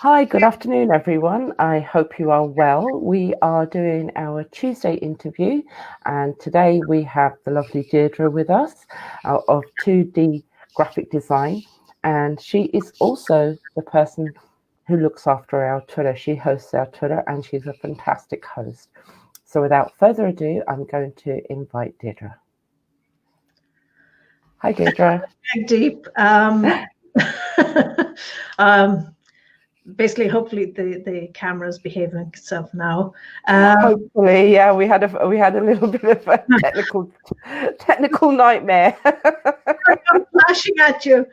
Hi, good afternoon, everyone. I hope you are well. We are doing our Tuesday interview, and today we have the lovely Deirdre with us of 2D graphic design, and she is also the person who looks after our Twitter. She hosts our Twitter, and she's a fantastic host. So without further ado, I'm going to invite Deirdre. Hi, Deirdre. Deep. Basically, hopefully the camera's behaving itself now. Hopefully, yeah. We had a little bit of a technical nightmare. I'm flashing at you.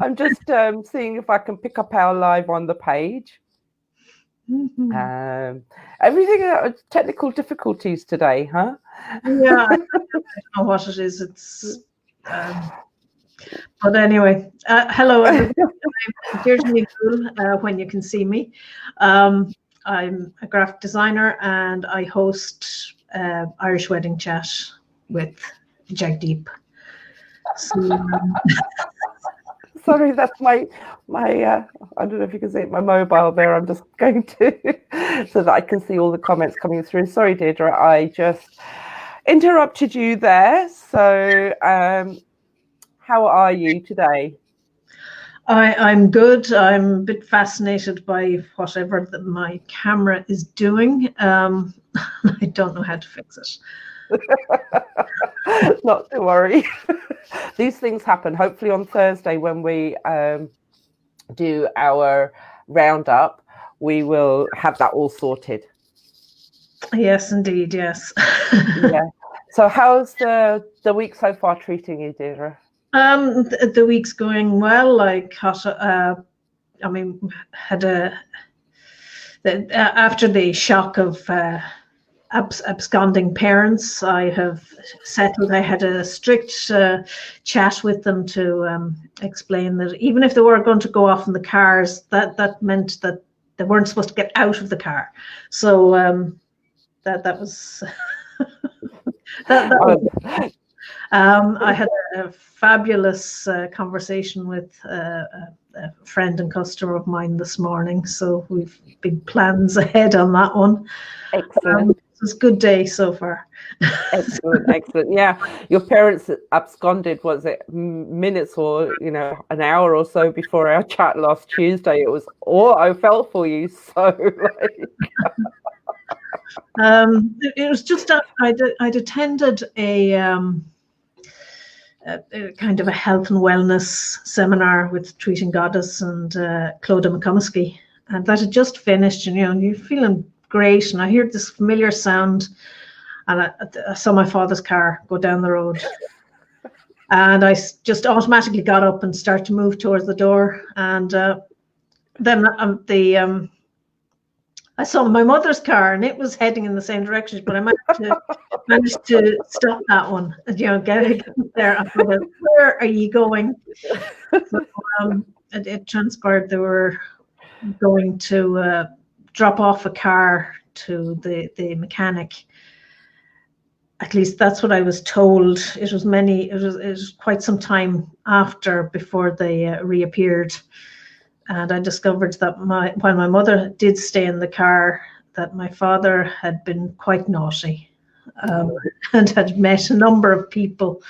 I'm just seeing if I can pick up our live on the page. Everything technical difficulties today, huh? Yeah, I don't know what it is. It's but anyway, hello everybody. I'm Deirdre when you can see me. I'm a graphic designer and I host Irish Wedding Chat with Jagdeep. So, sorry, that's my I don't know if you can see it, my mobile there. I'm just going to so that I can see all the comments coming through. Sorry, Deirdre, I just interrupted you there. So how are you today? I'm good. I'm a bit fascinated by whatever my camera is doing. I don't know how to fix it. Not to worry. These things happen. Hopefully on Thursday when we do our roundup, we will have that all sorted. Yes, indeed. Yes. Yeah. So how's the week so far treating you, Deirdre? The week's going well. Like, I mean, had after the shock of absconding parents, I have settled. I had a strict chat with them to explain that even if they were going to go off in the cars, that meant that they weren't supposed to get out of the car. So that was that was. I had a fabulous conversation with a friend and customer of mine this morning, so we've big plans ahead on that one. Excellent. It's a good day so far. Excellent. Yeah, your parents absconded, was it minutes or an hour or so before our chat last Tuesday? It was I felt for you so. It was just I'd attended a kind of a health and wellness seminar with Treating Goddess and Clodagh McComiskey, and that had just finished, and you're feeling great, and I heard this familiar sound, and I saw my father's car go down the road, and I just automatically got up and started to move towards the door, and then I saw my mother's car, and it was heading in the same direction, but I managed to stop that one. Get there. I thought, where are you going? So, it transpired they were going to drop off a car to the mechanic. At least that's what I was told. It was quite some time before they reappeared. And I discovered that while my mother did stay in the car, that my father had been quite naughty and had met a number of people.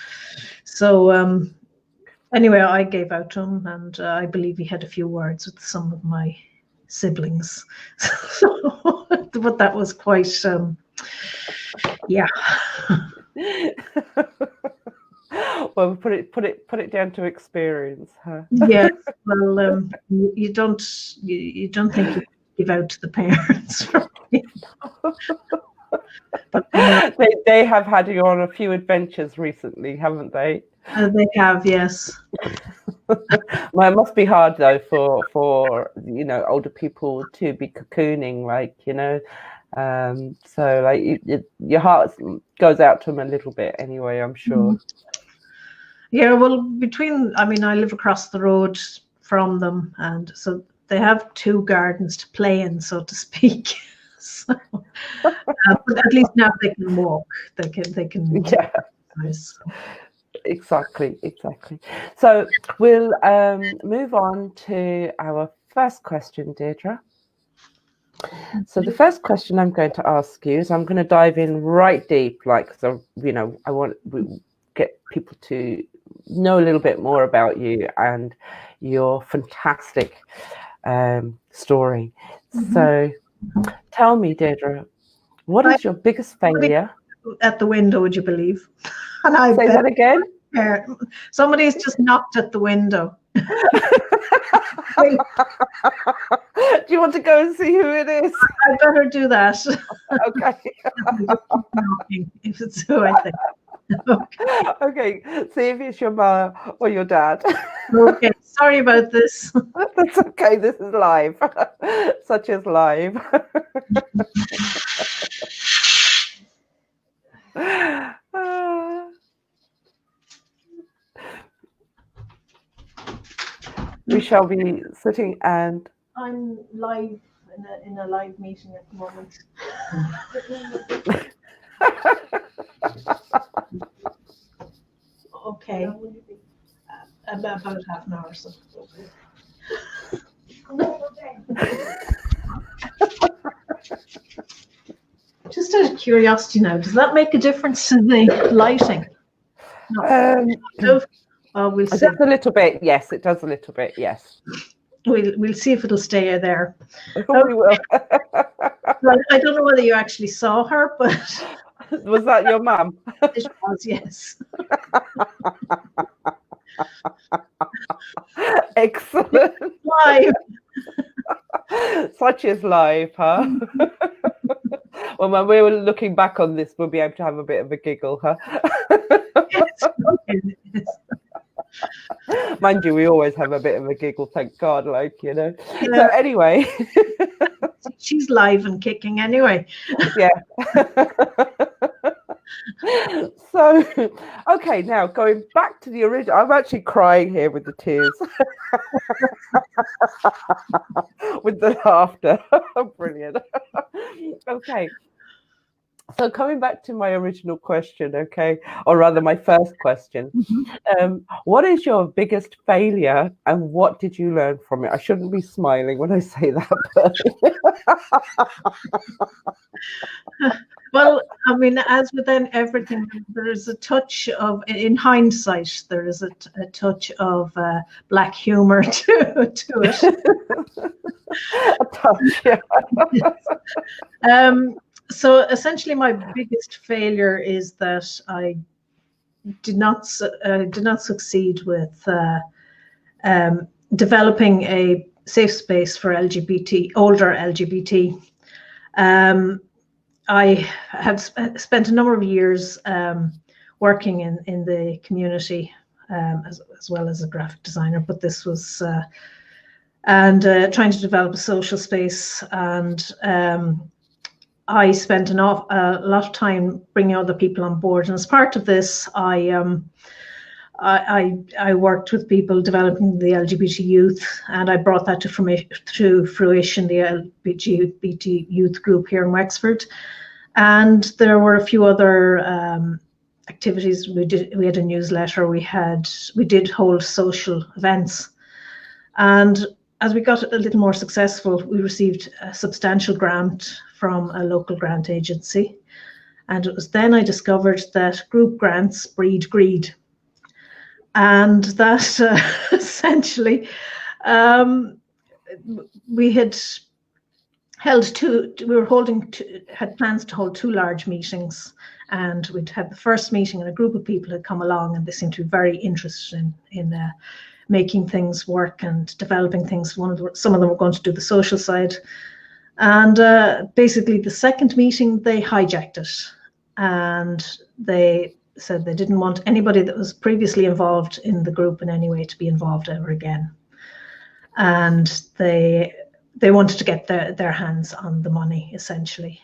So anyway, I gave out to him, and I believe he had a few words with some of my siblings. But that was quite, yeah. Well, put it down to experience, huh? Yes. Well, you don't think you give out to the parents, but they have had you on a few adventures recently, haven't they? They have, yes. Well, it must be hard though for older people to be cocooning, so like your heart goes out to them a little bit anyway, I'm sure. Yeah, well, I live across the road from them, and so they have two gardens to play in, so to speak. So, but at least now they can walk. They can. Yeah. Nice. Exactly. So we'll move on to our first question, Deirdre. So the first question I'm going to ask you is, I'm going to dive in right deep, like, so, I want to get people to know a little bit more about you and your fantastic story. So tell me, Deirdre, what is your biggest failure? At the window, would you believe? And I Say that again. Somebody's just knocked at the window. Do you want to go and see who it is? I better do that. Okay. If it's who I think. Okay. See if it's your mom or your dad. Okay. Sorry about this. That's okay. This is live. Such is live. We shall be sitting and... I'm live in a live meeting at the moment. Okay. About half an hour or so. Just out of curiosity now, does that make a difference to the lighting? No. We'll see. It does a little bit, yes. It does a little bit, yes. We'll see if it'll stay there. We will. Well, I don't know whether you actually saw her, but was that your mum? It was, yes. Excellent. Live. Such is life, huh? Well, when we were looking back on this, we'll be able to have a bit of a giggle, huh? Yes. Mind you, we always have a bit of a giggle, thank God, Yeah. So anyway. She's live and kicking anyway. Yeah. So, okay, now going back to the original, I'm actually crying here with the tears. With the laughter. Brilliant. Okay. So coming back to my original question, okay, or rather my first question, what is your biggest failure and what did you learn from it? I shouldn't be smiling when I say that. Well, I mean, as with everything, there is a touch of, in hindsight, there is a touch of black humor to it. A touch, yeah. So essentially, my biggest failure is that I did not succeed with developing a safe space for older LGBT. I have spent a number of years working in the community as well as a graphic designer, but this was trying to develop a social space, and I spent a lot of time bringing other people on board. And as part of this, I worked with people developing the LGBT youth, and I brought that to fruition, the LGBT youth group here in Wexford. And there were a few other activities. We had a newsletter. We did hold social events, and as we got a little more successful, we received a substantial grant from a local grant agency. And it was then I discovered that group grants breed greed. And that essentially, we had had plans to hold 2 large meetings. And we'd had the first meeting, and a group of people had come along, and they seemed to be very interested in making things work and developing things. Some of them were going to do the social side. And basically the second meeting, they hijacked it. And they said they didn't want anybody that was previously involved in the group in any way to be involved ever again. And they wanted to get their hands on the money, essentially.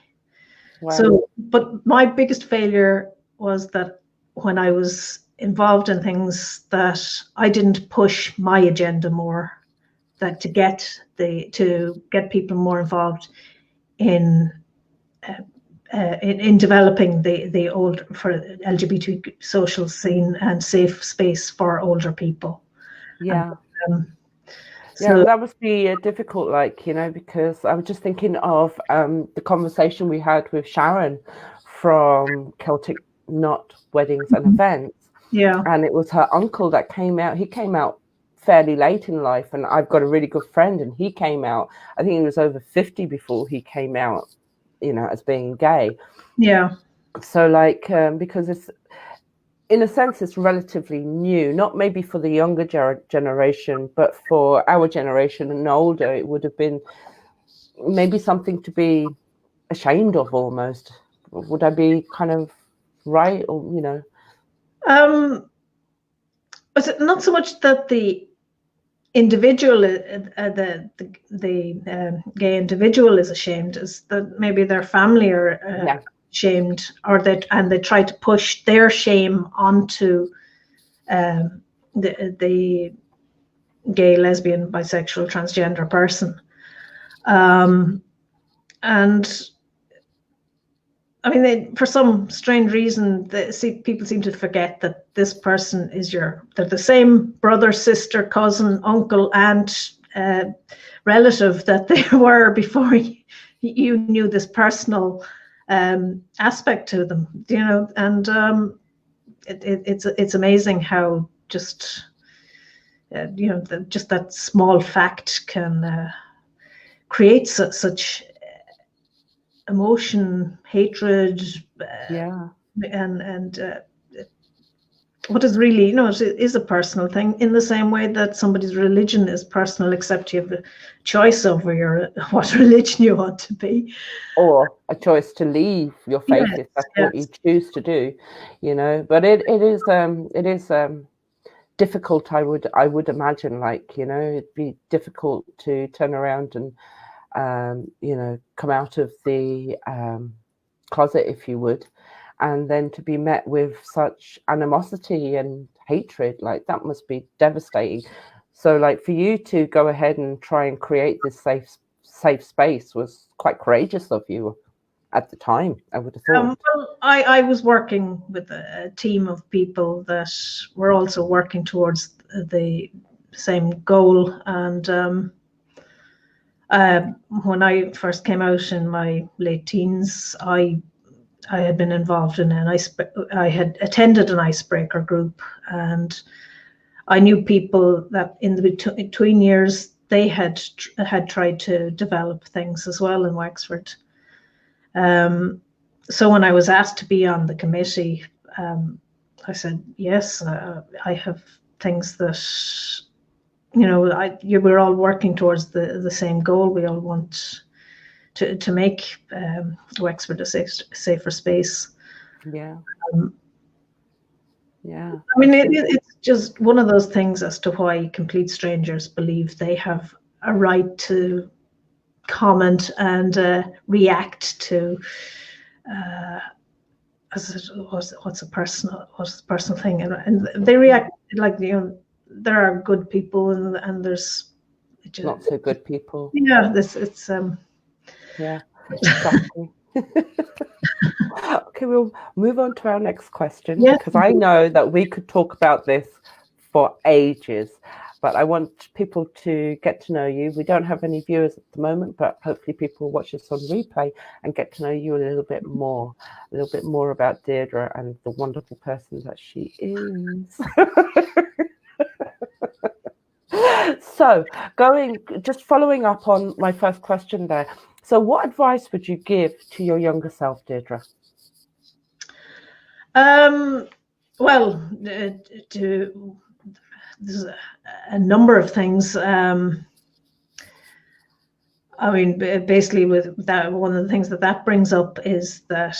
Wow. So, but my biggest failure was that when I was involved in things, that I didn't push my agenda more, that to get people more involved in in developing the old for LGBT social scene and safe space for older people. Yeah. And, Yeah, that must be difficult, like, you know, because I was just thinking of the conversation we had with Sharon from Celtic Knot Weddings and Events. Yeah. And it was her uncle that came out. He came out fairly late in life, and I've got a really good friend, and he came out, I think he was over 50 before he came out, you know, as being gay. Yeah. So like, because it's, in a sense, it's relatively new, not maybe for the younger generation, but for our generation and older, it would have been maybe something to be ashamed of almost. Would I be kind of right? Or, you know? Not so much that the individual, the gay individual is ashamed, as that maybe their family are ashamed, or and they try to push their shame onto the gay, lesbian, bisexual, transgender person. And I mean, for some strange reason, people seem to forget that this person is they're the same brother, sister, cousin, uncle, aunt, relative that they were before you knew this personal aspect to them, you know. And it's amazing how just you know, just that small fact can create such emotion, hatred, and what is really, you know, it is a personal thing, in the same way that somebody's religion is personal, except you have a choice over what religion you want to be, or a choice to leave your faith if that's what you choose to do, you know. But it is difficult. I would imagine, like, you know, it'd be difficult to turn around and you know, come out of the closet, if you would, and then to be met with such animosity and hatred. Like, that must be devastating. So like, for you to go ahead and try and create this safe space was quite courageous of you at the time, I would have thought. Well, I was working with a team of people that were also working towards the same goal. And when I first came out in my late teens, I had been involved in I had attended an icebreaker group, and I knew people that in the between years they had tried to develop things as well in Wexford. So when I was asked to be on the committee, I said yes. I have things that, you know, we're all working towards the same goal. We all want to make Wexford a safer space. Yeah. Yeah. I mean, it's just one of those things as to why complete strangers believe they have a right to comment and react to what's a personal thing, and they react like, you know, there are good people and there's not so good people. Yeah, it's yeah, exactly. Okay, we'll move on to our next question, because I know that we could talk about this for ages, but I want people to get to know you. We don't have any viewers at the moment, but hopefully people will watch this on replay and get to know you a little bit more about Deirdre and the wonderful person that she is. So just following up on my first question there. So what advice would you give to your younger self, Deirdre? Well, there's a number of things. I mean, basically, with that, one of the things that brings up is that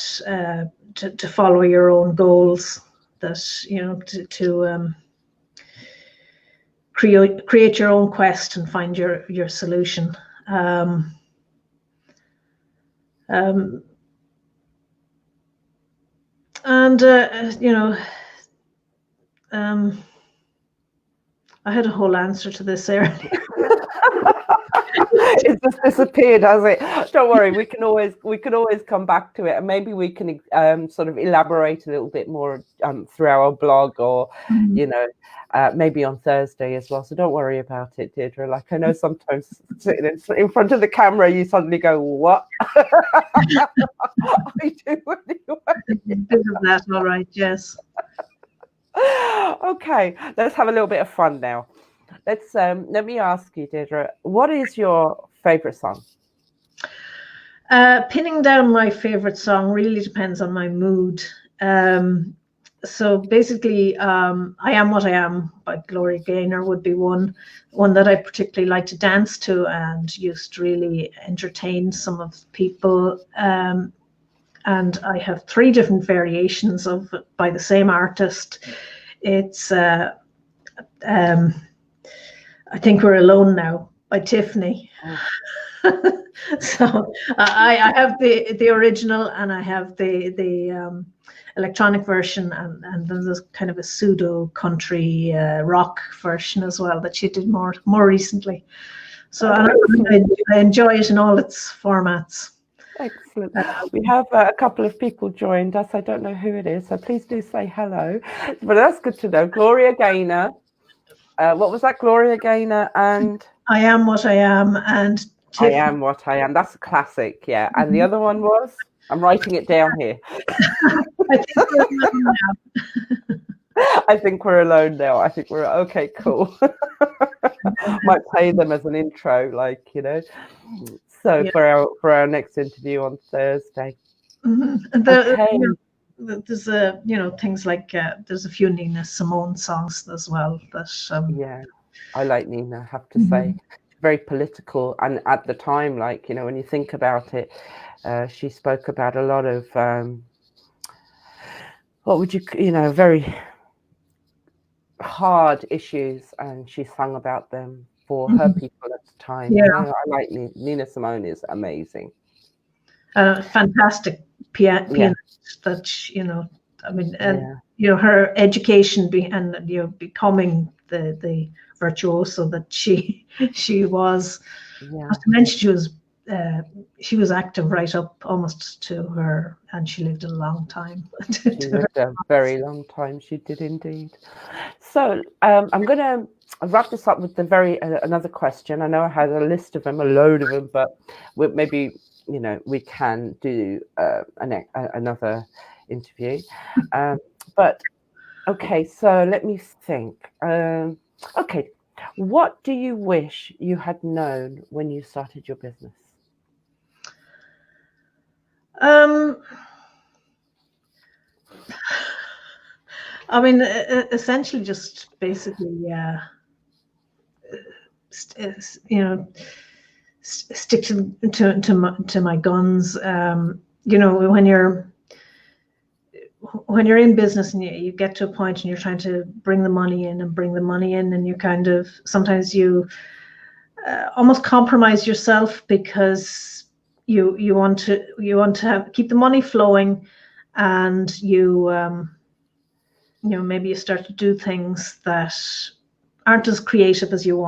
to follow your own goals. That, you know, to create your own quest and find your solution. And you know, I had a whole answer to this earlier. It's just disappeared, has it? Don't worry, we can always come back to it, and maybe we can sort of elaborate a little bit more through our blog, or you know, maybe on Thursday as well. So don't worry about it, Deirdre. Like, I know sometimes sitting in front of the camera, you suddenly go, "What?" I do anyway. That's all right. Yes. Okay, let's have a little bit of fun now. Let me ask you, Deirdre, what is your favorite song? Pinning down my favorite song really depends on my mood. So basically, I Am What I Am by Gloria Gaynor would be one that I particularly like to dance to and used to really entertain some of the people. And I have 3 different variations of it by the same artist. It's I Think We're Alone Now by Tiffany. Oh. So I have the original, and I have the electronic version, and then there's kind of a pseudo country rock version as well that she did more recently. So I enjoy it in all its formats. Excellent. We have a couple of people joined us. I don't know who it is, so please do say hello. But that's good to know. Gloria Gaynor. What was that? Gloria Gaynor and I Am What I Am, and Tiffany. I Am What I Am. That's a classic, yeah. And the other one was? I'm writing it down here. I Think We're Alone Now. I think we're okay. Cool. Might play them as an intro, like, you know. So yeah. for our next interview on Thursday. Okay. There's things like there's a few Nina Simone songs as well. That yeah, I like Nina. I have to say, very political, and at the time, like, you know, when you think about it, she spoke about a lot of what would you know, very hard issues, and she sung about them for her people at the time. Yeah, you know, I like Nina Simone is amazing. Fantastic pianist that, you know, I mean, and you know, her education and, you know, becoming the virtuoso that she was. Not to mention she was active right up almost to her, and she lived a long time. She lived a very long time. She did indeed. So I'm going to wrap this up with another question. I know I had a list of them, a load of them, but maybe, you know, we can do another interview. But okay, so let me think. Okay, what do you wish you had known when you started your business? I mean, essentially, just basically, you know, stick to my guns. You know, when you're in business and you get to a point and you're trying to bring the money in, and you kind of sometimes you almost compromise yourself because you want to keep the money flowing, and you know, maybe you start to do things that aren't as creative as you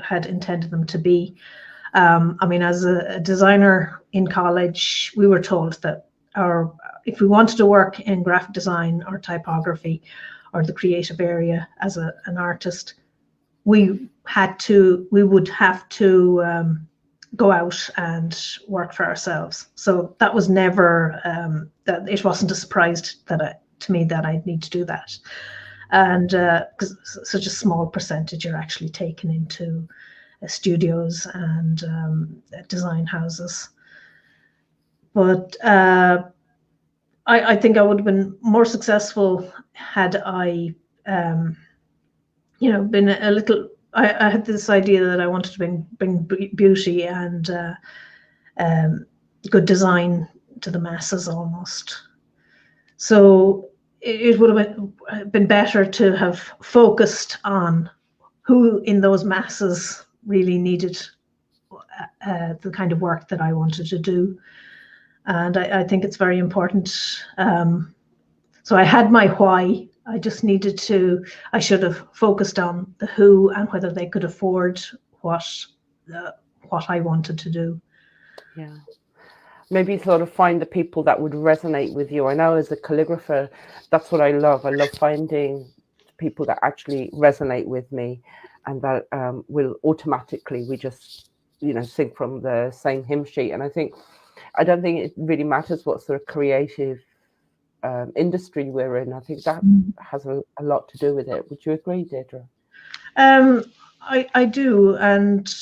had intended them to be. I mean, as a designer in college, we were told that if we wanted to work in graphic design or typography or the creative area as an artist, we would have to go out and work for ourselves. So that was never that it wasn't a surprise to me that I'd need to do that. And because such a small percentage are actually taken into studios and design houses. But I think I would have been more successful had I, you know, been a little. I had this idea that I wanted to bring beauty and good design to the masses almost. So it would have been better to have focused on who in those masses really needed the kind of work that I wanted to do. And I think it's very important. So I had my why. I just I should have focused on the who and whether they could afford what what I wanted to do. Yeah. Maybe sort of find the people that would resonate with you. I know as a calligrapher, that's what I love. I love finding people that actually resonate with me, and that will automatically, we just, sing from the same hymn sheet. And I don't think it really matters what sort of creative industry we're in. I think that has a lot to do with it. Would you agree, Deirdre? I do. And,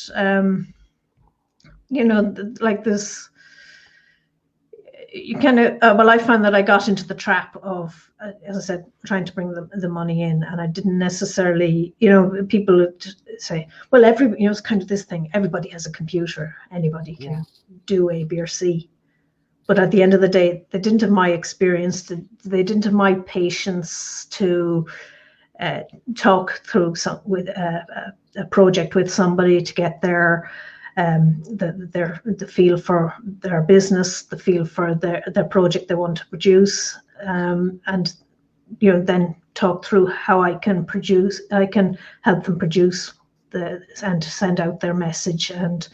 like this, you kind of, well, I found that I got into the trap of, as I said, trying to bring the money in, and I didn't necessarily, people would say, well, it's kind of this thing, everybody has a computer, anybody can do A, B, or C. But at the end of the day, they didn't have my experience, they didn't have my patience to talk through with a project with somebody to get their the feel for their business, the feel for their project they want to produce, and then talk through how I can help them produce and send out their message, and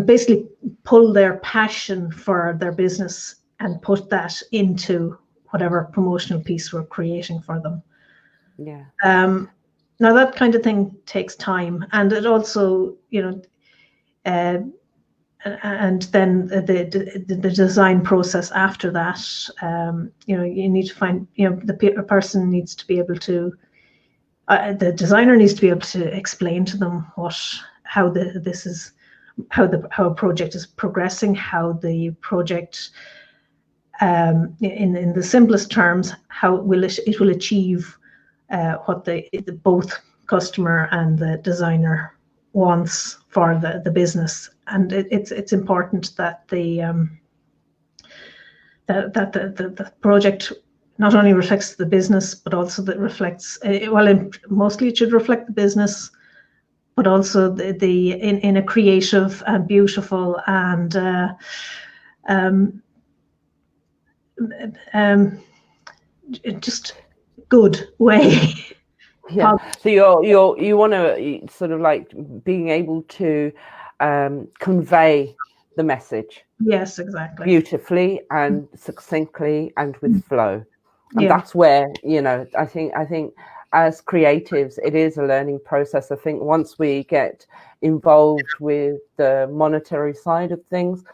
basically pull their passion for their business and put that into whatever promotional piece we're creating for them. Now that kind of thing takes time, and it also, and then the design process after that, you need to find, the person needs to be able to, the designer needs to be able to explain to them how a project is progressing, how the project, in the simplest terms, how it will achieve what the both customer and the designer wants for the business. And it's important that the project not only reflects the business, but also that reflects, mostly it should reflect the business, but also in a creative and beautiful and just good way. Yeah. So you want to sort of like being able to convey the message. Yes, exactly. Beautifully and succinctly and with flow. And that's where, I think as creatives, it is a learning process. I think once we get involved with the monetary side of things,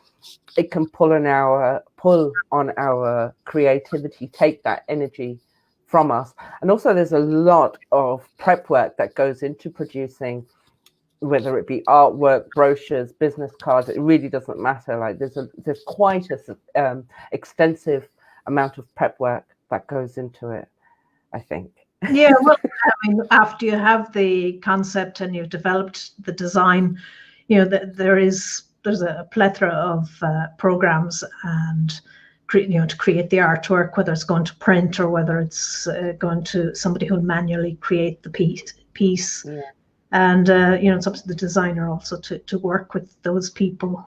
it can pull on our creativity, take that energy from us. And also there's a lot of prep work that goes into producing, whether it be artwork, brochures, business cards. It really doesn't matter. Like there's quite a extensive amount of prep work that goes into it, I think. Yeah, well, after you have the concept and you've developed the design, there's a plethora of programs and to create the artwork, whether it's going to print or whether it's going to somebody who'll manually create the piece. Yeah. And it's up to the designer also to work with those people,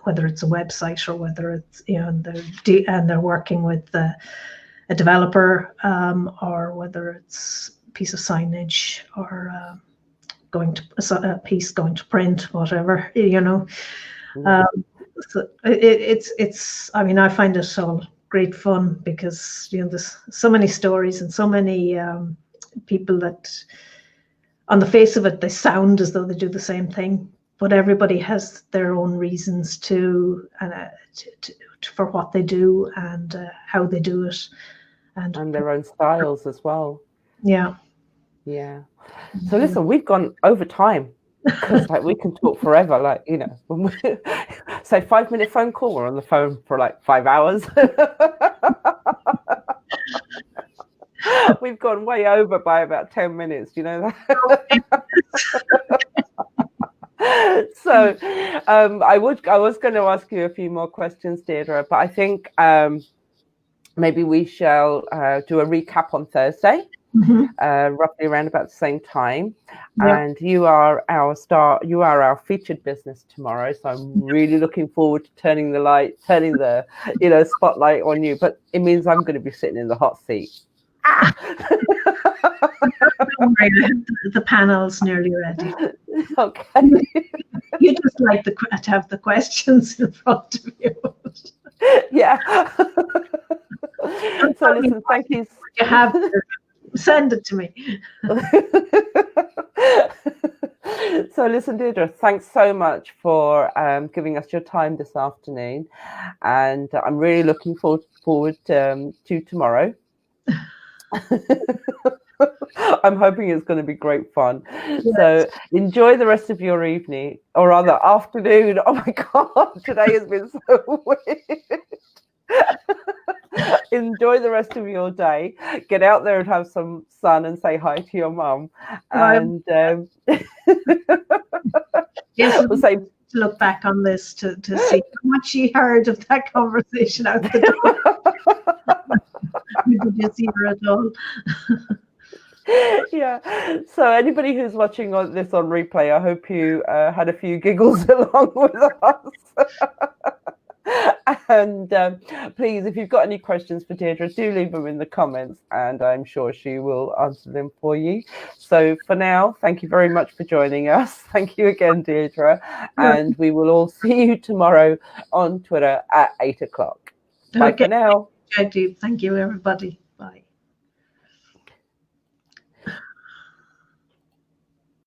whether it's a website or whether it's and they're working with a developer, or whether it's a piece of signage or a piece going to print, whatever, so it's I find it all great fun because there's so many stories and so many people that on the face of it they sound as though they do the same thing, but everybody has their own reasons for what they do and how they do it. And their own styles as well. Yeah. So listen, we've gone over time because we can talk forever. When we say 5-minute phone call, we're on the phone for 5 hours. We've gone way over by about 10 minutes. You know that. So I was going to ask you a few more questions, Deirdre, but I think maybe we shall do a recap on Thursday, roughly around about the same time. Yep. And you are our star. You are our featured business tomorrow. So I'm really looking forward to turning the spotlight on you. But it means I'm going to be sitting in the hot seat. Don't worry, the panel's nearly ready. Okay. You just like to have the questions in front of you. Yeah. So listen, thank you. You have to send it to me. So listen, Deirdre, thanks so much for giving us your time this afternoon, and I'm really looking forward to tomorrow. I'm hoping it's going to be great fun. Yes. So enjoy the rest of your evening, or rather afternoon. Oh my God, today has been so weird. Enjoy the rest of your day. Get out there and have some sun and say hi to your mum. And yes, we'll say, to look back on this to see how much she heard of that conversation out the door. Did you see her at all? Yeah. So anybody who's watching this on replay, I hope you had a few giggles along with us. And please, if you've got any questions for Deirdre, do leave them in the comments, and I'm sure she will answer them for you. So for now, thank you very much for joining us. Thank you again, Deirdre, and we will all see you tomorrow on Twitter at 8 o'clock. Bye for now. Thank you, everybody. Bye.